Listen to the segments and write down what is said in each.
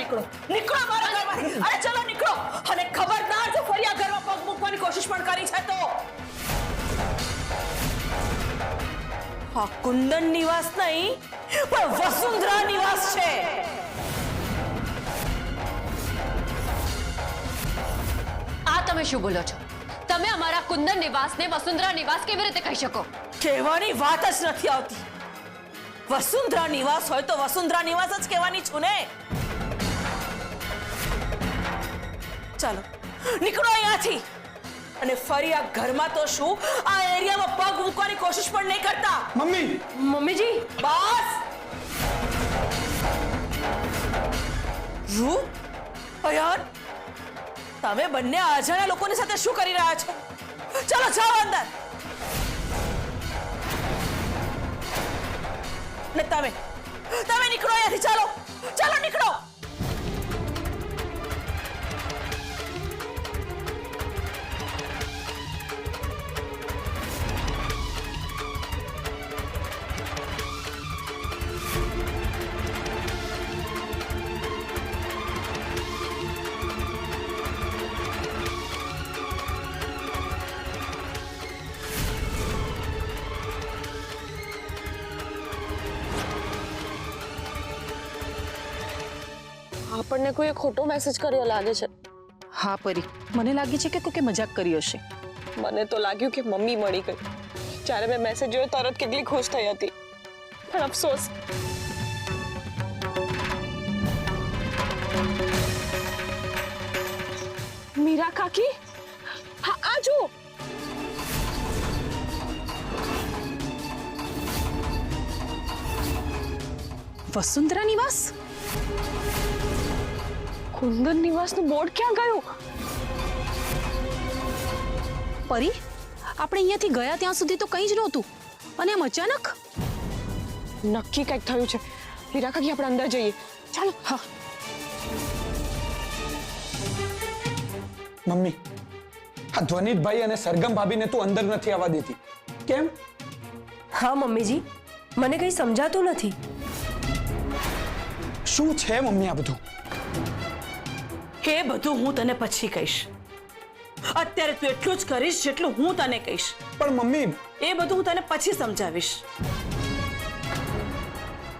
નીકળો નીકળો મારા ઘરમાંથી અરે ચલો નીકળો અને ખબરદાર જો ફરી આ ઘરમાં પગ મૂકવાની કોશિશ પણ કરી છે તો આ કુંદન નિવાસ નહીં પણ વસુંધરા નિવાસ છે આ તમે શું બોલો છો? તમે અમારા કુંદન નિવાસને વસુંધરા નિવાસ કેવી રીતે કહી શકો? કહેવાની વાત જ નથી આવતી વસુંધરા નિવાસ હોય તો વસુંધરા નિવાસ જ કહેવાની છું ને ચાલો નીકળો અહીંયાથી અને ફરી આ ઘરમાં તો શું આ એરિયામાં પગ મૂકવાની કોશિશ પણ નહીં કરતા મમ્મી મમ્મીજી બસ રૂપ અયાન તમે બંને અજાણ્યા લોકોની સાથે શું કરી રહ્યા છો ચલો જાઓ અંદર ને તમે નીકળો અહીંયાથી ચાલો ચાલો નીકળો આપણને કોઈ ખોટો મેસેજ કર્યો લાગે છે. હા પરી, મને લાગી છે કે કોકે મજાક કરી હશે. મને તો લાગ્યું કે મમ્મી મળી ગઈ. જ્યારે મેં મેસેજ જોયો તરત કેટલી ખુશ થઈ હતી, પણ અફસોસ મીરા કાકી, હા આ જો વસુંધરા નિવાસ? કુંદન નિવાસનું બોર્ડ ક્યાં ગયું? પરી, આપણે અહીંયાથી ગયા ત્યાં સુધી તો કંઈ જ નહોતું અને આમ અચાનક નક્કી કંઈક થયું છે. મીરા કાકી આપણે અંદર જઈએ ચાલો. હા મમ્મી, આ ધ્વનિતભાઈ અને સરગમ ભાભીને તું અંદર નથી આવવા દેતી. કેમ? હા મમ્મીજી, મને કંઈ સમજાતું નથી. શું છે મમ્મી આ બધું? એ બધું હું તને પછી કહીશ. અત્યારે તું એટલું જ કરીશ જેટલું હું તને કહીશ. પણ મમ્મી, એ બધું હું તને પછી સમજાવીશ.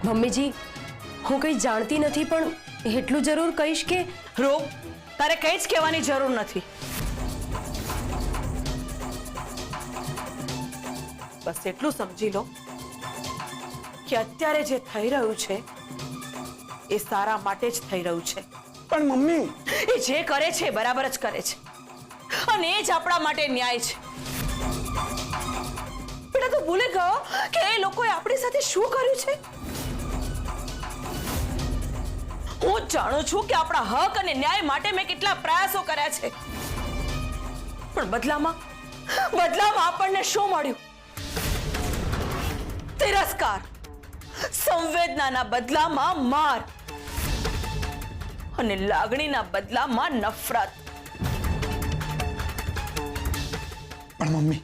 મમ્મીજી, હું કંઈ જાણતી નથી પણ એટલું જરૂર કહીશ કે રૂપ, તારે કંઈ જ કહેવાની જરૂર નથી. બસ એટલું સમજી લો કે અત્યારે જે થઈ રહ્યું છે એ સારા માટે જ થઈ રહ્યું છે. પણ મમ્મી, એ જે કરે છે બરાબર જ કરે છે અને એ જ આપણા માટે ન્યાય છે. બેટા તું ભૂલી ગયો કે એ લોકોએ આપણી સાથે શું કર્યું છે? હું જાણું છું કે આપણા હક અને ન્યાય માટે મેં કેટલા પ્રયાસો કર્યા છે, પણ બદલામાં આપણને શું મળ્યું? તિરસ્કાર, સંવેદનાના બદલામાં માર અને લાગણીના બદલામાં નફરત. પણ મમ્મી,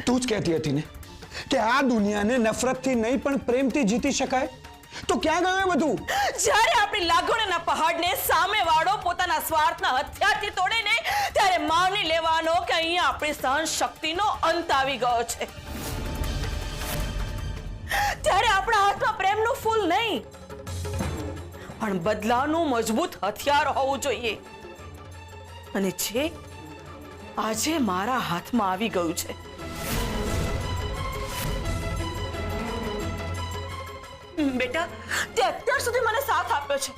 તું જ કહેતી હતી ને કે આ દુનિયાને નફરતથી નહીં પણ પ્રેમથી જીતી શકાય. તો ક્યાં ગયું એ બધું? જ્યારે આપણી લાગણીના પહાડને સામેવાળો પોતાના સ્વાર્થના હથિયારથી તોડે ને ત્યારે માની લેવાનો કે અહીંયા આપણી સહન શક્તિનો અંત આવી ગયો છે. ત્યારે આપણા હાથમાં પ્રેમનું ફૂલ નહીં પણ બદલાનું મજબૂત હથિયાર હોવું જોઈએ, અને જે આજે મારા હાથમાં આવી ગયું છે. બેટા, તે અત્યાર સુધી મને સાથ આપ્યો છે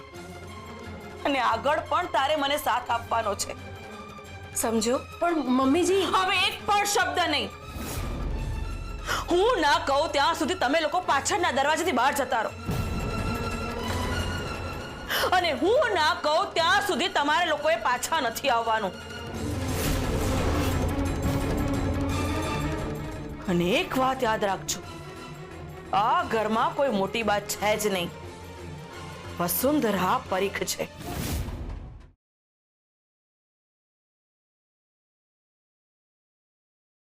અને આગળ પણ તારે મને સાથ આપવાનો છે, સમજો? પણ મમ્મીજી, હવે એક પણ શબ્દ નહીં. હું ના કહું ત્યાં સુધી તમે લોકો પાછળના દરવાજાથી બહાર જતા રહો અને હું ના કહું ત્યાં સુધી તમારે લોકોએ પાછા નથી આવવાનું. અને એક વાત યાદ રાખજો, આ ઘરમાં કોઈ મોટી વાત છે જ નહીં. વસુંધરા પરીખ છે.